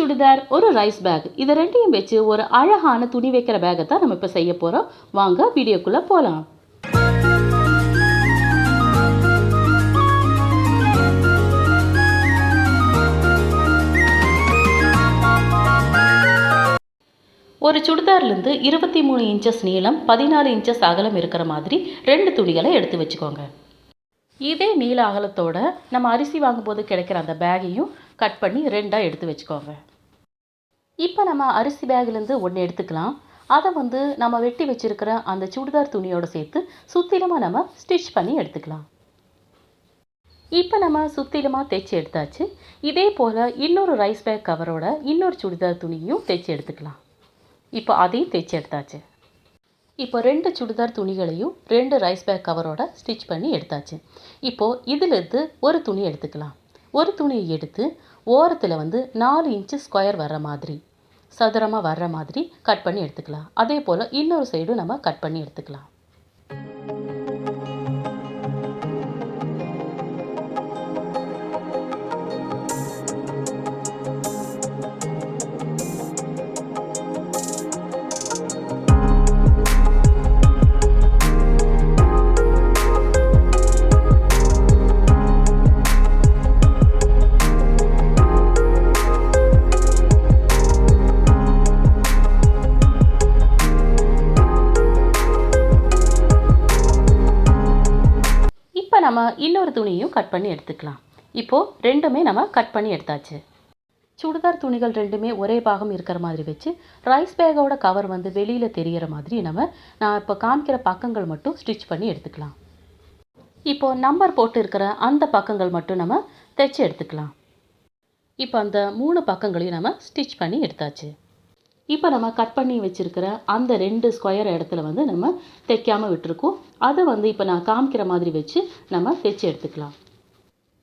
சுடிதார், ஒரு rice back, இது ரெண்டையும் வச்சு ஒரு அழகான துணி வைக்கிற பேக்கை தான் நம்ம இப்போ செய்ய போகிறோம். வாங்க வீடியோக்குள்ளே போகலாம். ஒரு சுடிதார்லேருந்து 23 இன்ச்சஸ் நீளம், 14 இன்ச்சஸ் அகலம் இருக்கிற மாதிரி 2 துணிகளை எடுத்து வச்சுக்கோங்க. இதே நீள அகலத்தோட நம்ம அரிசி வாங்கும்போது கிடைக்கிற அந்த பேக்கையும் கட் பண்ணி 2ஆக எடுத்து வச்சுக்கோங்க. இப்போ நம்ம அரிசி பேக்லேருந்து ஒன்று எடுத்துக்கலாம். அதை நம்ம வெட்டி வச்சுருக்கிற அந்த சுடிதார் துணியோடு சேர்த்து சுற்றிலுமாக நம்ம ஸ்டிச் பண்ணி எடுத்துக்கலாம். இப்போ நம்ம சுற்றிலுமாக தைச்சி எடுத்தாச்சு. இதே போல் இன்னொரு ரைஸ் பேக் கவரோட இன்னொரு சுடிதார் துணியும் தைச்சி எடுத்துக்கலாம். இப்போ அதையும் தைச்சி எடுத்தாச்சு. இப்போ 2 சுடிதார் துணிகளையும் 2 ரைஸ் பேக் கவரோட ஸ்டிச் பண்ணி எடுத்தாச்சு. இப்போது இதிலிருந்து ஒரு துணி எடுத்துக்கலாம். ஒரு துணியை எடுத்து ஓரத்தில் 4 இன்ச்சு ஸ்கொயர் வர்ற மாதிரி, சதுரமாக வர்ற மாதிரி கட் பண்ணி எடுத்துக்கலாம். அதே போல் இன்னொரு சைடும் நம்ம கட் பண்ணி எடுத்துக்கலாம். நம்ம இன்னொரு துணியும் கட் பண்ணி எடுத்துக்கலாம். இப்போது ரெண்டுமே நம்ம கட் பண்ணி எடுத்தாச்சு. சுடிதார் துணிகள் ரெண்டுமே ஒரே பாகம் இருக்கிற மாதிரி வச்சு ரைஸ் பேக்கோட கவர் வெளியில் தெரிகிற மாதிரி நான் இப்போ காமிக்கிற பக்கங்கள் மட்டும் ஸ்டிச் பண்ணி எடுத்துக்கலாம். இப்போது நம்பர் போட்டு இருக்கிற அந்த பக்கங்கள் மட்டும் நம்ம தைச்சி எடுத்துக்கலாம். இப்போ அந்த 3 பக்கங்களையும் நம்ம ஸ்டிச் பண்ணி எடுத்தாச்சு. இப்போ நம்ம கட் பண்ணி வச்சுருக்கிற அந்த 2 ஸ்கொயர் இடத்துல நம்ம தைக்காமல் விட்டுருக்கோம். அதை இப்போ நான் காமிக்கிற மாதிரி வச்சு நம்ம தைச்சி எடுத்துக்கலாம்.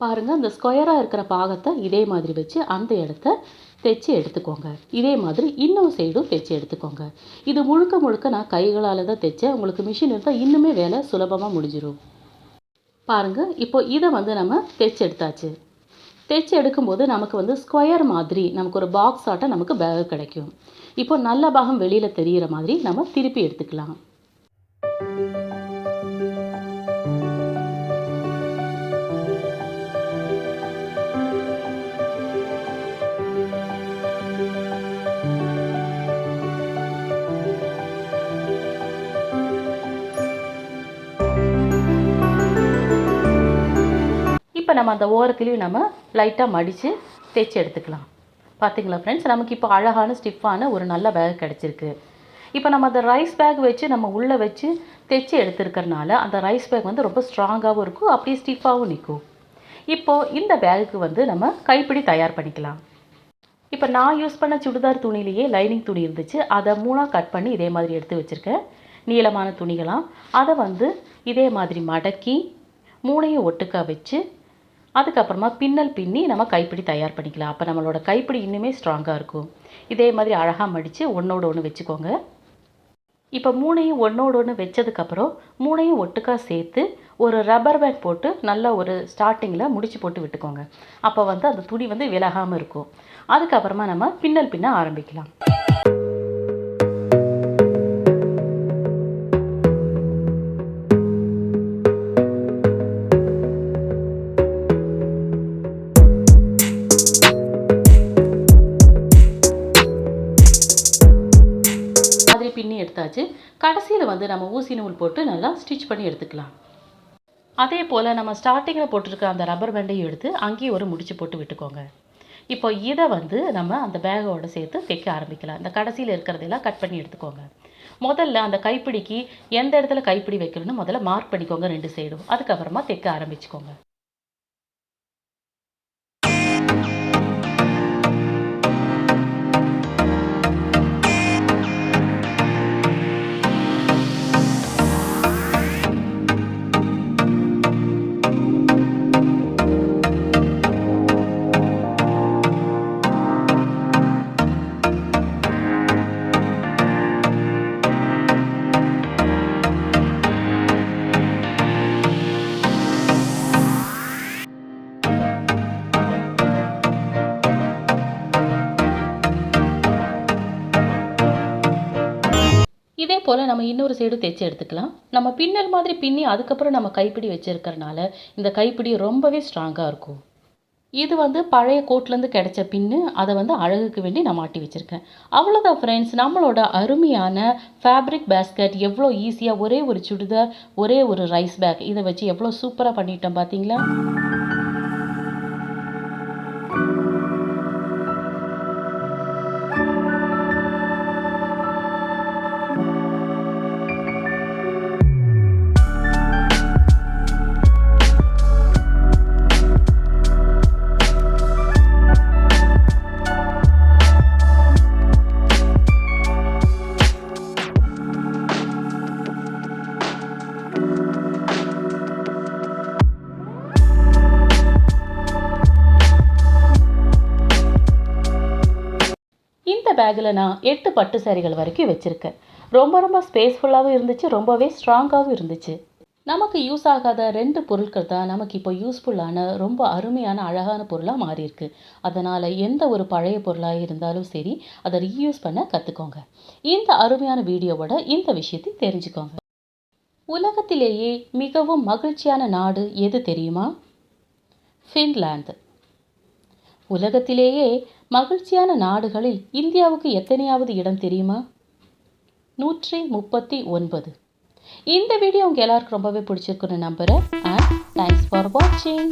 பாருங்கள், அந்த ஸ்கொயராக இருக்கிற பாகத்தை இதே மாதிரி வச்சு அந்த இடத்த தைச்சி எடுத்துக்கோங்க. இதே மாதிரி இன்னொரு சைடும் தைச்சி எடுத்துக்கோங்க. இது முழுக்க முழுக்க நான் கைகளால் தான் தைச்சேன். உங்களுக்கு மிஷின் இருந்தால் இன்னுமே வேலை சுலபமாக முடிஞ்சிடும். பாருங்கள், இப்போ இதை நம்ம தைச்சி எடுத்தாச்சு. தைச்சி எடுக்கும்போது நமக்கு ஸ்கொயர் மாதிரி நமக்கு ஒரு பாக்ஸ் ஆட்டம் நமக்கு பேக் கிடைக்கும். இப்போ நல்ல பாகம் வெளியில் தெரிகிற மாதிரி நம்ம திருப்பி எடுத்துக்கலாம். இப்போ நம்ம அந்த ஓரத்துலேயும் நம்ம லைட்டாக மடித்து தைச்சி எடுத்துக்கலாம். பார்த்திங்களா ஃப்ரெண்ட்ஸ், நமக்கு இப்போ அழகான ஸ்டிஃபான ஒரு நல்ல பேக் கிடச்சிருக்கு. இப்போ நம்ம அந்த ரைஸ் பேக் வச்சு நம்ம உள்ளே வச்சு தைச்சி எடுத்துருக்கறனால அந்த ரைஸ் பேக் ரொம்ப ஸ்ட்ராங்காகவும் இருக்கும், அப்படியே ஸ்டிஃபாகவும் நிற்கும். இப்போது இந்த பேகுக்கு நம்ம கைப்பிடி தயார் பண்ணிக்கலாம். இப்போ நான் யூஸ் பண்ண சுடிதார் துணியிலேயே லைனிங் துணி இருந்துச்சு. அதை 3ஆக கட் பண்ணி இதே மாதிரி எடுத்து வச்சுருக்கேன். நீளமான துணிகளாம் அதை இதே மாதிரி மடக்கி 3ஐயும் ஒட்டுக்கா வச்சு அதுக்கப்புறமா பின்னல் பின்னி நம்ம கைப்பிடி தயார் பண்ணிக்கலாம். அப்போ நம்மளோட கைப்பிடி இன்னுமே ஸ்ட்ராங்காக இருக்கும். இதே மாதிரி அழகாக மடித்து ஒன்றோடு ஒன்று வச்சுக்கோங்க. இப்போ 3ஐயும் ஒன்றோடு ஒன்று வச்சதுக்கப்புறம் 3ஐயும் ஒட்டுக்கா சேர்த்து ஒரு ரப்பர் பேண்ட் போட்டு நல்லா ஒரு ஸ்டார்டிங்கில் முடிச்சு போட்டு விட்டுக்கோங்க. அப்போ அந்த துணி விலகாமல் இருக்கும். அதுக்கப்புறமா நம்ம பின்னல் பின்ன ஆரம்பிக்கலாம். பின்னி எடுத்தாச்சு. கடைசியில் நம்ம ஊசி நூல் போட்டு நல்லா ஸ்டிச் பண்ணி எடுத்துக்கலாம். அதே போல் நம்ம ஸ்டார்டிங்கில் போட்டிருக்க அந்த ரப்பர் பேண்டையும் எடுத்து அங்கேயும் ஒரு முடிச்சு போட்டு விட்டுக்கோங்க. இப்போ இதை நம்ம அந்த பேக்கோட சேர்த்து தைக்க ஆரம்பிக்கலாம். இந்த கடைசியில் இருக்கிறதெல்லாம் கட் பண்ணி எடுத்துக்கோங்க. முதல்ல அந்த கைப்பிடிக்கு எந்த இடத்துல கைப்பிடி வைக்கணும்னு முதல்ல மார்க் பண்ணிக்கோங்க 2 சைடும். அதுக்கப்புறமா தைக்க ஆரம்பிச்சுக்கோங்க. போல் நம்ம இன்னொரு சைடு தைச்சி எடுத்துக்கலாம். நம்ம பின்னல் மாதிரி பின்னி அதுக்கப்புறம் நம்ம கைப்பிடி வச்சுருக்கறனால இந்த கைப்பிடி ரொம்பவே ஸ்ட்ராங்காக இருக்கும். இது வந்து பழைய கோட்லேருந்து கிடைச்ச பின்னு, அதை வந்து அழகுக்கு வேண்டி நான் மாட்டி வச்சுருக்கேன். அவ்வளோதான் ஃப்ரெண்ட்ஸ், நம்மளோட அருமையான ஃபேப்ரிக் பேஸ்கெட் எவ்வளோ ஈஸியாக ஒரே ஒரு சுடிதார், ஒரே ஒரு ரைஸ் பேக் இதை வச்சு எவ்வளோ சூப்பராக பண்ணிட்டோம் பார்த்தீங்களா? இந்த பேக்கில் நான் 8 பட்டு சாரிகள் வரைக்கும் வச்சுருக்கேன். ரொம்ப ரொம்ப ஸ்பேஸ்ஃபுல்லாகவும் இருந்துச்சு, ரொம்பவே ஸ்ட்ராங்காகவும் இருந்துச்சு. நமக்கு யூஸ் ஆகாத 2 பொருட்கள் தான் நமக்கு இப்போ யூஸ்ஃபுல்லான ரொம்ப அருமையான அழகான பொருளாக மாறியிருக்கு. அதனால் எந்த ஒரு பழைய பொருளாக இருந்தாலும் சரி, அதை ரீயூஸ் பண்ண கற்றுக்கோங்க. இந்த அருமையான வீடியோவோட இந்த விஷயத்தை தெரிஞ்சுக்கோங்க. உலகத்திலேயே மிகவும் மகிழ்ச்சியான நாடு எது தெரியுமா? ஃபின்லாந்து. உலகத்திலேயே மகிழ்ச்சியான நாடுகளில் இந்தியாவுக்கு எத்தனையாவது இடம் தெரியுமா? 139. இந்த வீடியோ உங்கள் எல்லாருக்கும் ரொம்பவே பிடிச்சிருக்குன்னு நம்புகிறேன். அண்ட் தேங்க்ஸ் ஃபார் வாட்சிங்.